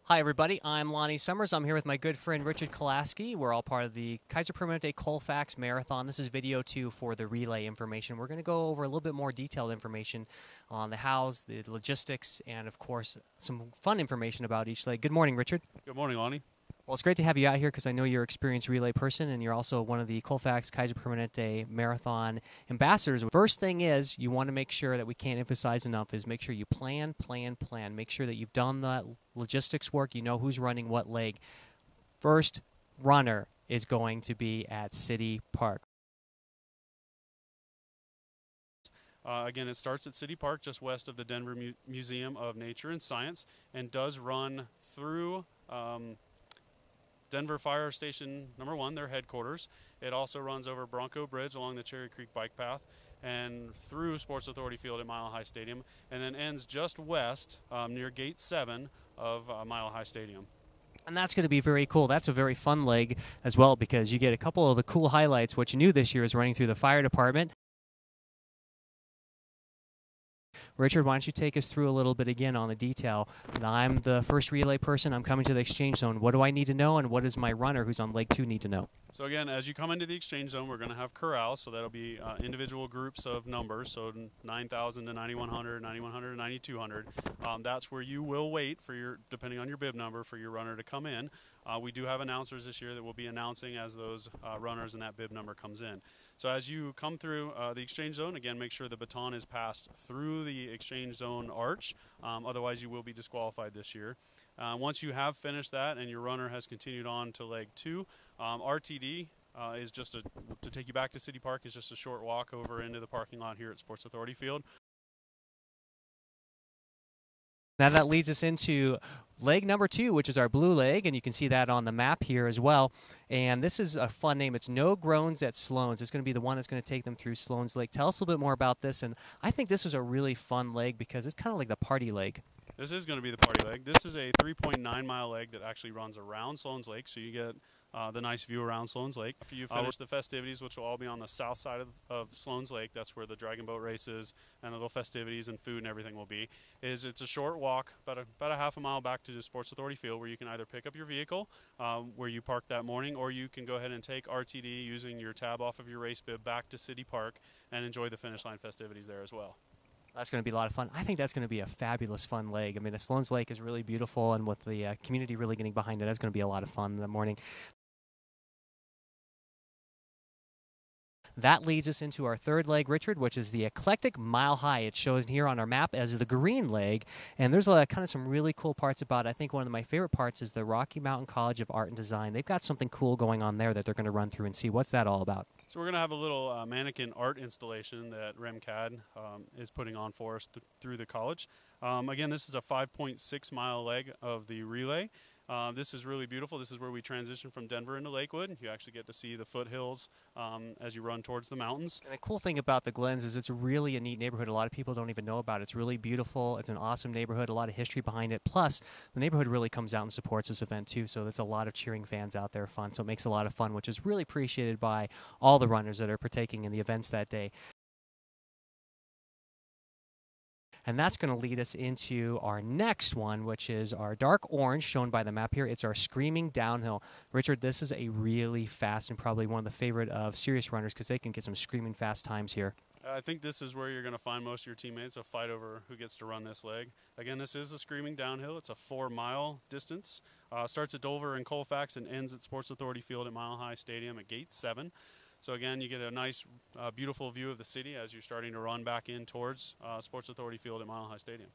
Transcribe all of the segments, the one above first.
Hi, everybody. I'm Lonnie Summers. I'm here with my good friend Richard Kolaski. We're all part of the Kaiser Permanente Colfax Marathon. This is video 2 for the relay information. We're going to go over a little bit more detailed information on the hows, the logistics, and, of course, some fun information about each leg. Good morning, Richard. Good morning, Lonnie. Well, it's great to have you out here because I know you're an experienced relay person, and you're also one of the Colfax Kaiser Permanente Marathon ambassadors. First thing is, you want to make sure that we can't emphasize enough is make sure you plan. Make sure that you've done the logistics work. You know who's running what leg. First runner is going to be at City Park. Again, it starts at City Park, just west of the Denver Museum of Nature and Science, and does run through Denver Fire Station number 1, their headquarters. It also runs over Bronco Bridge along the Cherry Creek Bike Path and through Sports Authority Field at Mile High Stadium, and then ends just west near Gate 7 of Mile High Stadium. And that's going to be very cool. That's a very fun leg as well because you get a couple of the cool highlights. What you knew this year is running through the fire department. Richard, why don't you take us through a little bit again on the detail. I'm the first relay person. I'm coming to the exchange zone. What do I need to know, and what does my runner who's on leg 2 need to know? So again, as you come into the exchange zone, we're going to have corrals, so that'll be individual groups of numbers, so 9,000 to 9,100, 9,100 to 9,200. That's where you will wait for your, depending on your bib number, for your runner to come in. We do have announcers this year that will be announcing as those runners and that bib number comes in. So as you come through the exchange zone, again, make sure the baton is passed through the exchange zone arch. Otherwise, you will be disqualified this year. Once you have finished that and your runner has continued on to leg 2, RTD is just to take you back to City Park is just a short walk over into the parking lot here at Sports Authority Field. Now that leads us into leg number 2, which is our blue leg, and you can see that on the map here as well. And this is a fun name. It's No Groans at Sloans. It's going to be the one that's going to take them through Sloan's Lake. Tell us a little bit more about this, and I think this is a really fun leg because it's kind of like the party leg. This is going to be the party leg. This is a 3.9-mile leg that actually runs around Sloan's Lake, so you get the nice view around Sloan's Lake. After you finish the festivities, which will all be on the south side of Sloan's Lake, that's where the dragon boat races and the little festivities and food and everything will be, it's a short walk, about a half a mile back to the Sports Authority Field where you can either pick up your vehicle where you parked that morning, or you can go ahead and take RTD using your tab off of your race bib back to City Park and enjoy the finish line festivities there as well. That's going to be a lot of fun. I think that's going to be a fabulous, fun leg. I mean, the Sloan's Lake is really beautiful, and with the community really getting behind it, that's going to be a lot of fun in the morning. That leads us into our third leg, Richard, which is the Eclectic Mile High. It's shown here on our map as the green leg, and there's kind of some really cool parts about it. I think one of my favorite parts is the Rocky Mountain College of Art and Design. They've got something cool going on there that they're going to run through and see. What's that all about? So we're going to have a little mannequin art installation that REMCAD is putting on for us through the college. Again, this is a 5.6-mile leg of the relay. This is really beautiful. This is where we transition from Denver into Lakewood. You actually get to see the foothills as you run towards the mountains. And the cool thing about the Glens is it's really a neat neighborhood. A lot of people don't even know about it. It's really beautiful. It's an awesome neighborhood, a lot of history behind it. Plus, the neighborhood really comes out and supports this event too, so there's a lot of cheering fans out there fun. So it makes a lot of fun, which is really appreciated by all the runners that are partaking in the events that day. And that's going to lead us into our next one, which is our dark orange, shown by the map here. It's our Screaming Downhill. Richard, this is a really fast and probably one of the favorite of serious runners because they can get some screaming fast times here. I think this is where you're going to find most of your teammates, a fight over who gets to run this leg. Again, this is a Screaming Downhill. It's a 4-mile distance. Starts at Dover and Colfax and ends at Sports Authority Field at Mile High Stadium at Gate 7. So again, you get a nice, beautiful view of the city as you're starting to run back in towards Sports Authority Field at Mile High Stadium.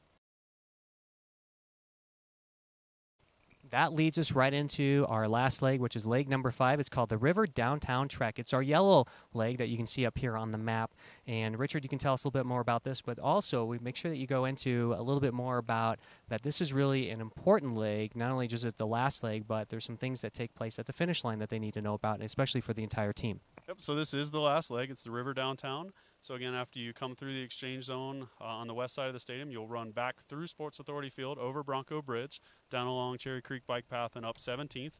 That leads us right into our last leg, which is leg number 5. It's called the River Downtown Trek. It's our yellow leg that you can see up here on the map. And Richard, you can tell us a little bit more about this, but also we make sure that you go into a little bit more about that this is really an important leg, not only just at the last leg, but there's some things that take place at the finish line that they need to know about, especially for the entire team. Yep, so this is the last leg. It's the River Downtown. So again, after you come through the exchange zone on the west side of the stadium, you'll run back through Sports Authority Field, over Bronco Bridge, down along Cherry Creek Bike Path, and up 17th.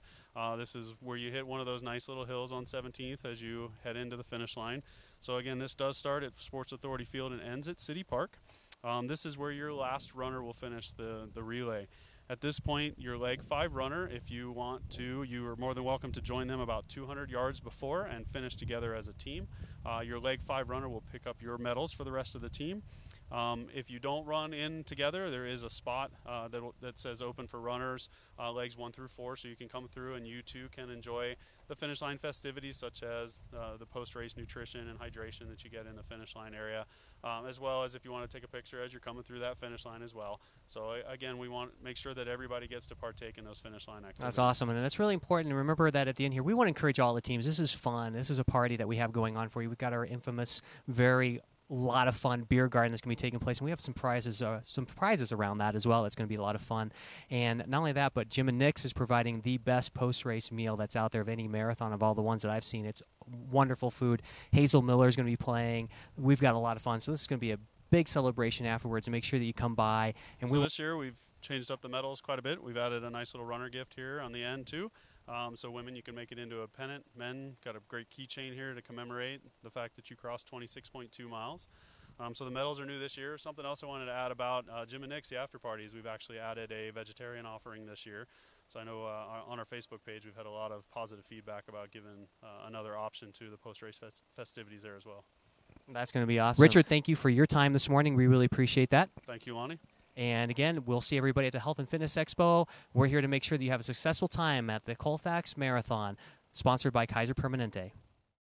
This is where you hit one of those nice little hills on 17th as you head into the finish line. So again, this does start at Sports Authority Field and ends at City Park. This is where your last runner will finish the relay. At this point, your leg 5 runner, if you want to, you are more than welcome to join them about 200 yards before and finish together as a team. Your leg 5 runner will pick up your medals for the rest of the team. If you don't run in together, there is a spot that says open for runners, legs 1 through 4, so you can come through and you too can enjoy the finish line festivities, such as the post-race nutrition and hydration that you get in the finish line area, as well as if you want to take a picture as you're coming through that finish line as well. So again, we want to make sure that everybody gets to partake in those finish line activities. That's awesome, and that's really important. And remember that at the end here, we want to encourage all the teams. This is fun. This is a party that we have going on for you. We've got our infamous, very lot of fun beer garden that's going to be taking place, and we have some prizes around that as well. It's going to be a lot of fun. And not only that, but Jim and Nick's is providing the best post-race meal that's out there of any marathon of all the ones that I've seen. It's wonderful food. Hazel Miller is going to be playing. We've got a lot of fun, so this is going to be a big celebration afterwards, and make sure that you come by. And so this year we've changed up the medals quite a bit. We've added a nice little runner gift here on the end too. So women, you can make it into a pennant. Men, got a great keychain here to commemorate the fact that you crossed 26.2 miles. So the medals are new this year. Something else I wanted to add about Jim and Nick's, the after parties, we've actually added a vegetarian offering this year. So I know on our Facebook page we've had a lot of positive feedback about giving another option to the post-race festivities there as well. That's going to be awesome. Richard, thank you for your time this morning. We really appreciate that. Thank you, Lonnie. And again, we'll see everybody at the Health and Fitness Expo. We're here to make sure that you have a successful time at the Colfax Marathon, sponsored by Kaiser Permanente.